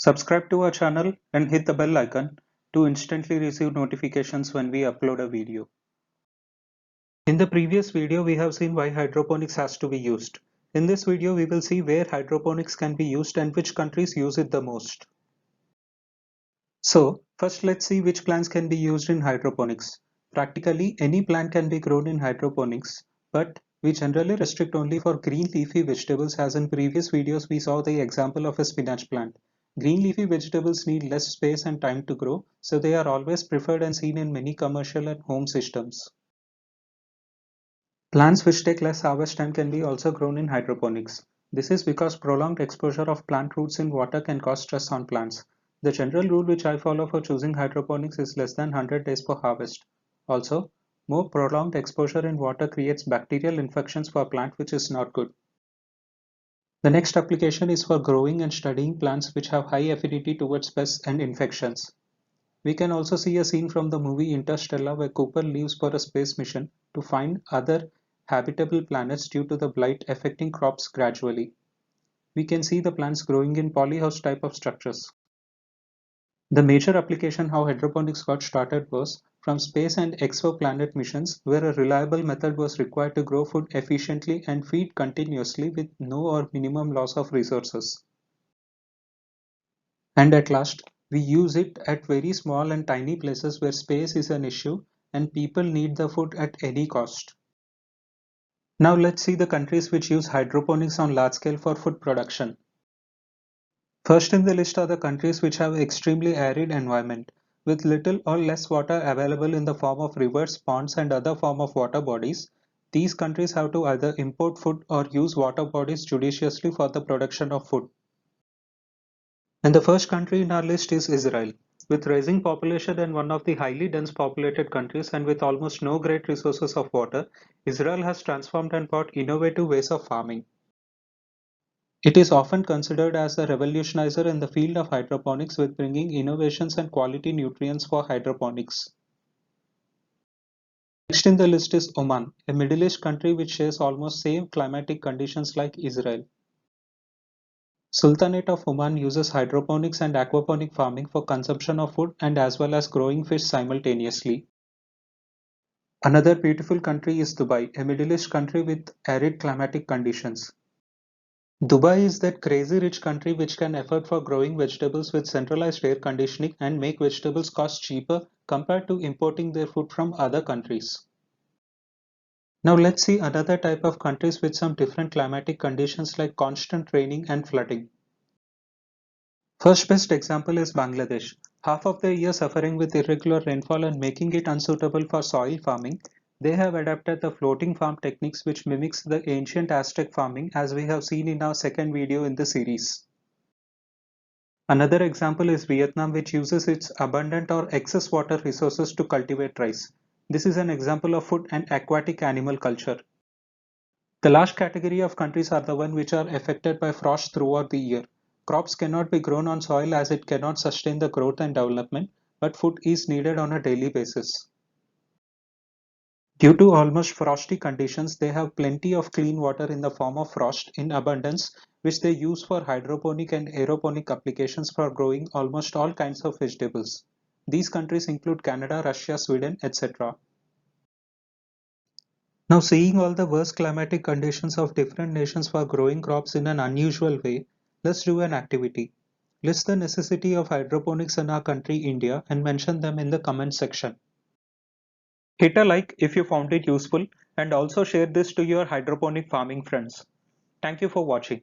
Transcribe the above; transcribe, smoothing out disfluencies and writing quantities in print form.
Subscribe to our channel and hit the bell icon to instantly receive notifications when we upload a video. In the previous video, we have seen why hydroponics has to be used. In this video, we will see where hydroponics can be used and which countries use it the most. So, first let's see which plants can be used in hydroponics. Practically any plant can be grown in hydroponics, but we generally restrict only for green leafy vegetables, as in previous videos we saw the example of a spinach plant. Green leafy vegetables need less space and time to grow, so they are always preferred and seen in many commercial and home systems. Plants which take less harvest time can be also grown in hydroponics. This is because prolonged exposure of plant roots in water can cause stress on plants. The general rule which I follow for choosing hydroponics is less than 100 days for harvest. Also, more prolonged exposure in water creates bacterial infections for plant, which is not good. The next application is for growing and studying plants which have high affinity towards pests and infections. We can also see a scene from the movie Interstellar where Cooper leaves for a space mission to find other habitable planets due to the blight affecting crops gradually. We can see the plants growing in polyhouse type of structures. The major application how hydroponics got started was from space and exoplanet missions, where a reliable method was required to grow food efficiently and feed continuously with no or minimum loss of resources. And at last, we use it at very small and tiny places where space is an issue and people need the food at any cost. Now let's see the countries which use hydroponics on large scale for food production. First in the list are the countries which have extremely arid environment, with little or less water available in the form of rivers, ponds and other form of water bodies. These countries have to either import food or use water bodies judiciously for the production of food. And the first country in our list is Israel. With rising population and one of the highly dense populated countries and with almost no great resources of water, Israel has transformed and brought innovative ways of farming. It is often considered as a revolutionizer in the field of hydroponics, with bringing innovations and quality nutrients for hydroponics. Next in the list is Oman, a Middle East country which shares almost same climatic conditions like Israel. Sultanate of Oman uses hydroponics and aquaponic farming for consumption of food and as well as growing fish simultaneously. Another beautiful country is Dubai, a Middle East country with arid climatic conditions. Dubai is that crazy rich country which can afford for growing vegetables with centralized air conditioning and make vegetables cost cheaper compared to importing their food from other countries. Now let's see another type of countries with some different climatic conditions like constant raining and flooding. First best example is Bangladesh. Half of the year suffering with irregular rainfall and making it unsuitable for soil farming, they have adapted the floating farm techniques which mimics the ancient Aztec farming, as we have seen in our second video in the series. Another example is Vietnam, which uses its abundant or excess water resources to cultivate rice. This is an example of food and aquatic animal culture. The last category of countries are the ones which are affected by frost throughout the year. Crops cannot be grown on soil as it cannot sustain the growth and development, but food is needed on a daily basis. Due to almost frosty conditions, they have plenty of clean water in the form of frost in abundance, which they use for hydroponic and aeroponic applications for growing almost all kinds of vegetables. These countries include Canada, Russia, Sweden, etc. Now, seeing all the worst climatic conditions of different nations for growing crops in an unusual way, let's do an activity. List the necessity of hydroponics in our country, India, and mention them in the comment section. Hit a like if you found it useful and also share this to your hydroponic farming friends. Thank you for watching.